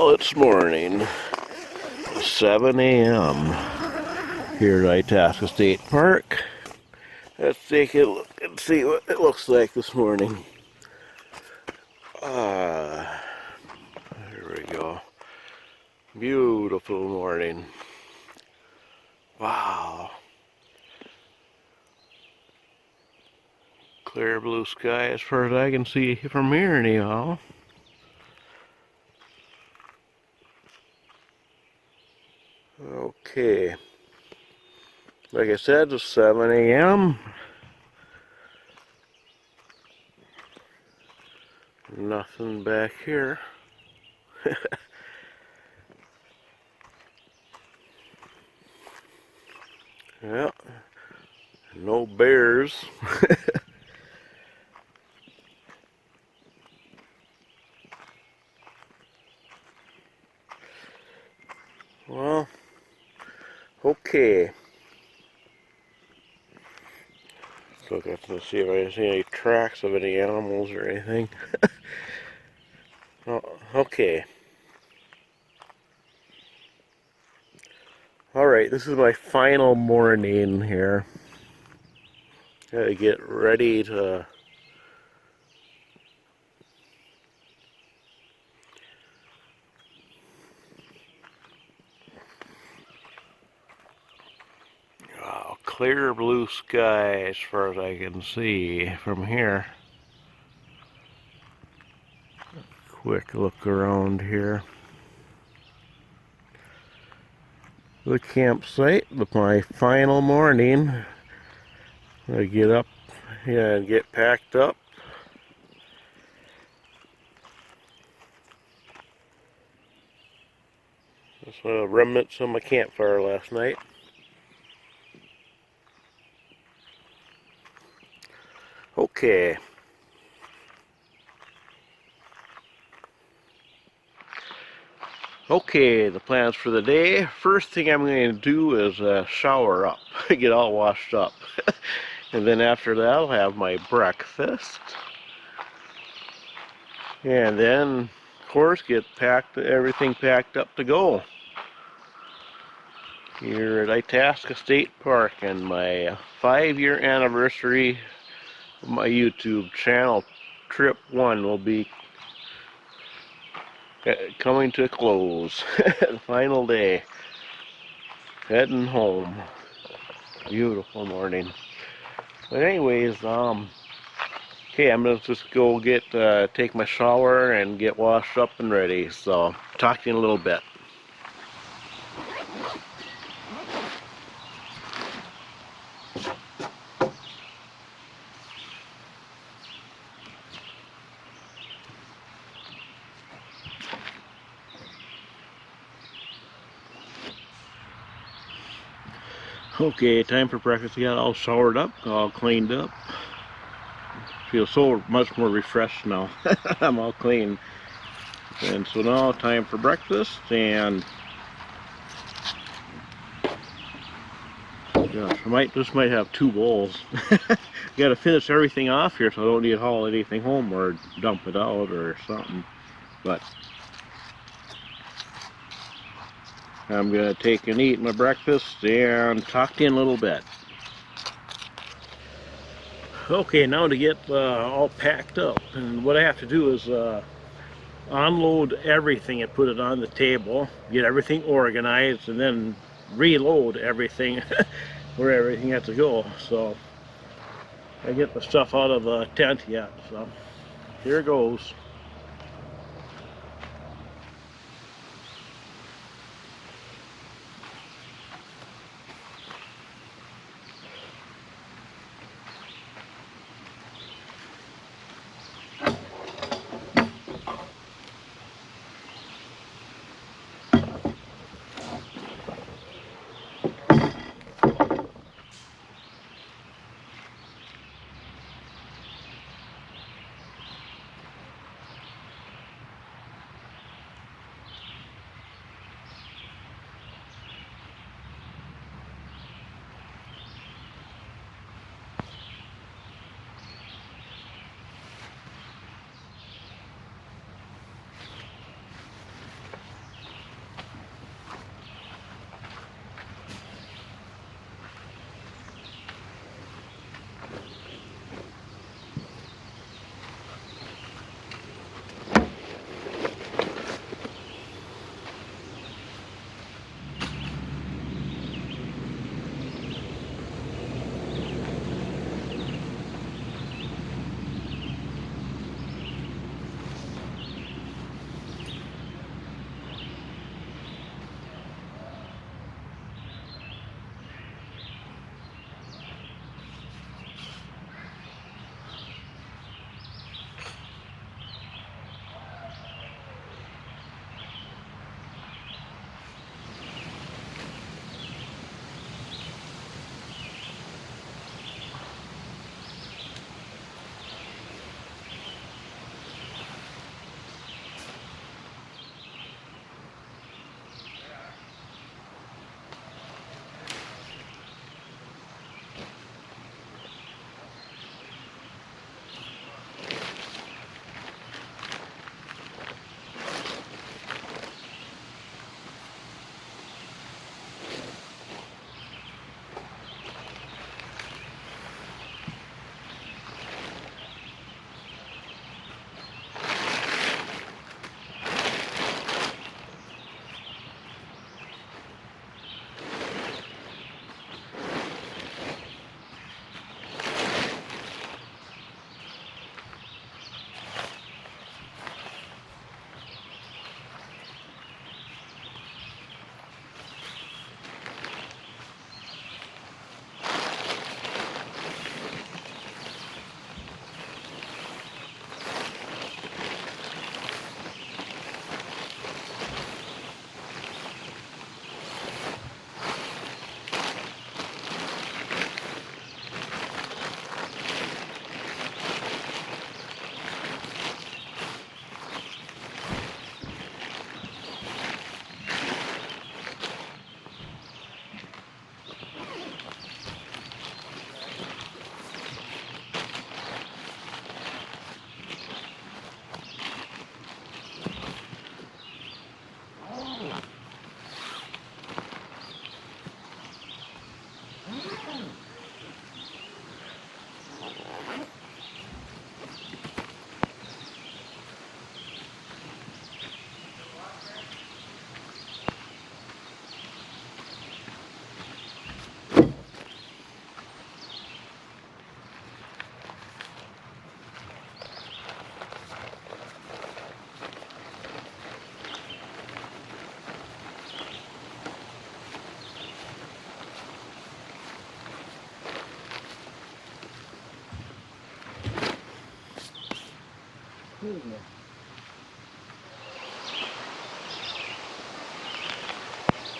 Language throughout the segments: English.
Well, it's morning, 7 a.m. here at Itasca State Park. Let's take a look and see what it looks like this morning. There we go. Beautiful morning. Wow. Clear blue sky as far as I can see from here anyhow. Okay. Like I said, it's 7 a.m. Nothing back here. Yeah, no bears. Well, okay. Look at to see if I see any tracks of any animals or anything. Oh, okay. Alright, this is my final morning here. Gotta get ready to clear blue sky as far as I can see from here. Quick look around here. The campsite with my final morning. I get up and get packed up. That's remnants of my campfire last night. Okay. Okay, the plans for the day. First thing I'm going to do is shower up, get all washed up. And then after that I'll have my breakfast. And then, of course, get everything packed up to go. Here at Itasca State Park and my 5-year anniversary of my YouTube channel, Trip 1, will be coming to a close. The final day. Heading home. Beautiful morning. But anyways, okay, I'm gonna just go take my shower and get washed up and ready. So, talk to you in a little bit. Okay, time for breakfast. I got all showered up, all cleaned up. Feel so much more refreshed now. I'm all clean. And so now time for breakfast, and gosh, just might have 2 bowls. Got to finish everything off here so I don't need to haul anything home or dump it out or something. But I'm gonna take and eat my breakfast and talk to you in a little bit. Okay, now to get all packed up, and what I have to do is unload everything and put it on the table, get everything organized, and then reload everything where everything has to go. So I get the stuff out of the tent yet, so here goes.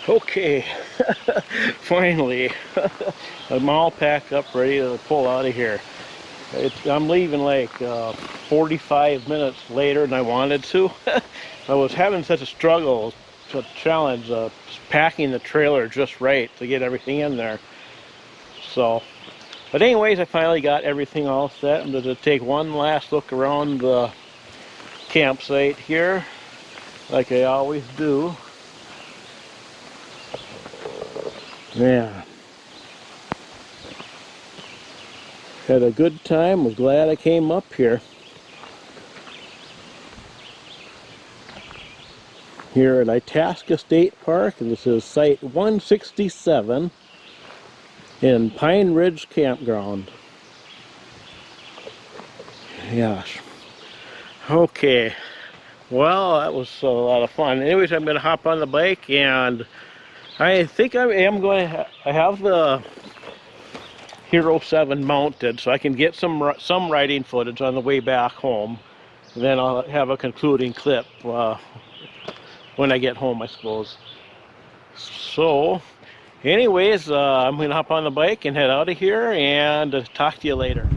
Okay, finally, I'm all packed up, ready to pull out of here. I'm leaving like 45 minutes later than I wanted to. I was having such a struggle, such a challenge, packing the trailer just right to get everything in there. So, but anyways, I finally got everything all set. I'm going to take one last look around the campsite here, like I always do. Yeah. Had a good time, was glad I came up here. Here at Itasca State Park, and this is Site 167 in Pine Ridge Campground. Gosh. Okay. Well, that was a lot of fun. Anyways, I'm going to hop on the bike, and I think I am going to I have the Hero 7 mounted, so I can get some riding footage on the way back home. And then I'll have a concluding clip when I get home, I suppose. So, anyways, I'm going to hop on the bike and head out of here, and talk to you later.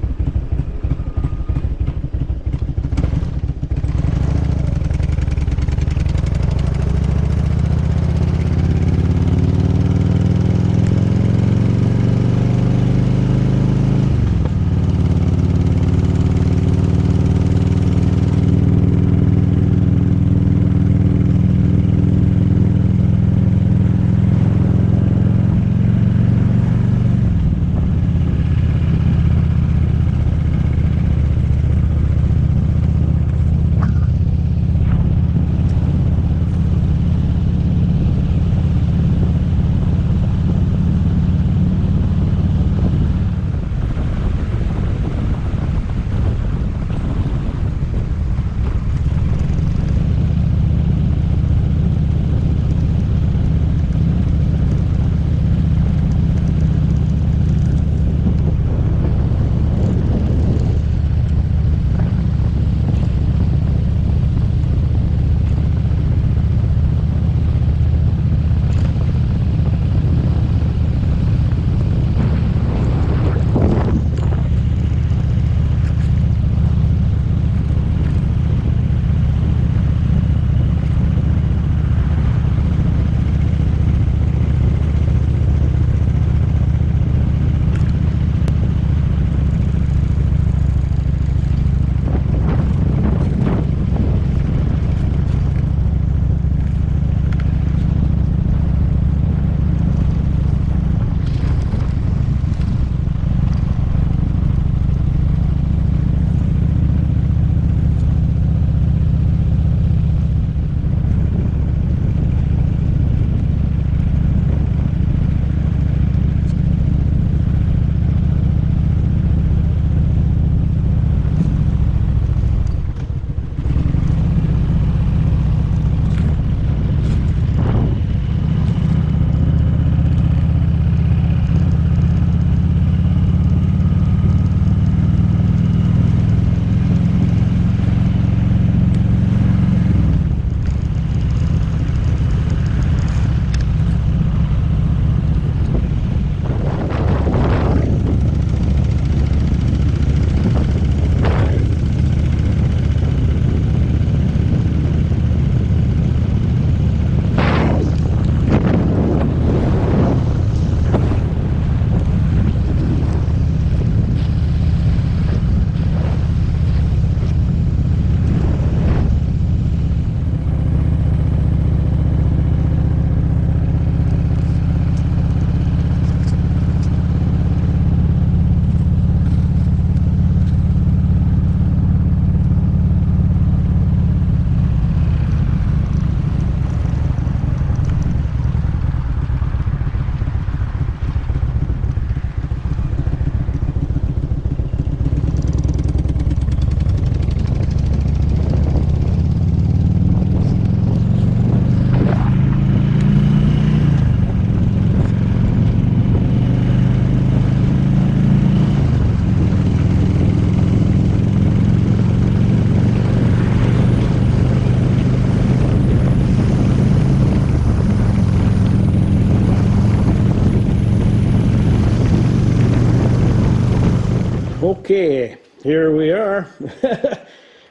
Okay, here we are.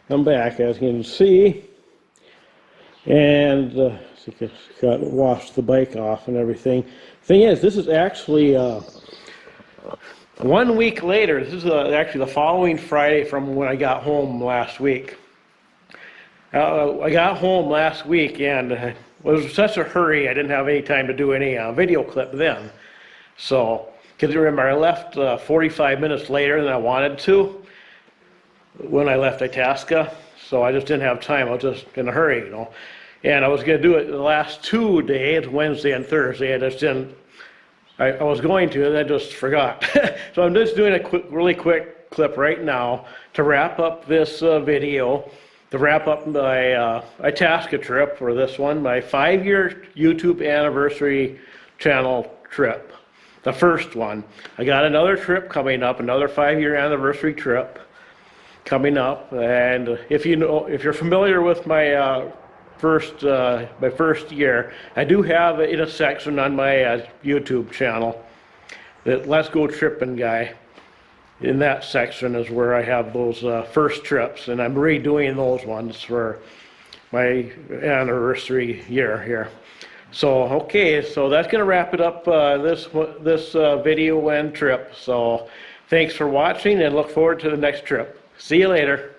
I'm back, as you can see, and got washed the bike off and everything. Thing is, this is actually 1 week later. This is actually the following Friday from when I got home last week. I got home last week and it was such a hurry I didn't have any time to do any video clip then. So, because you remember I left 45 minutes later than I wanted to when I left Itasca. So I just didn't have time. I was just in a hurry, you know. And I was going to do it the last 2 days, Wednesday and Thursday. I just didn't. I was going to, and I just forgot. So I'm just doing a really quick clip right now to wrap up this video, to wrap up my Itasca trip for this one, my 5-year YouTube anniversary channel trip, the first one. I got another trip coming up, another 5-year anniversary trip coming up, and if you're familiar with my my first year, I do have in a section on my YouTube channel that Let's Go Trippin' Guy. In that section is where I have those first trips, and I'm redoing those ones for my anniversary year here. So okay, so that's going to wrap it up this video and trip. So thanks for watching, and look forward to the next trip. See you later.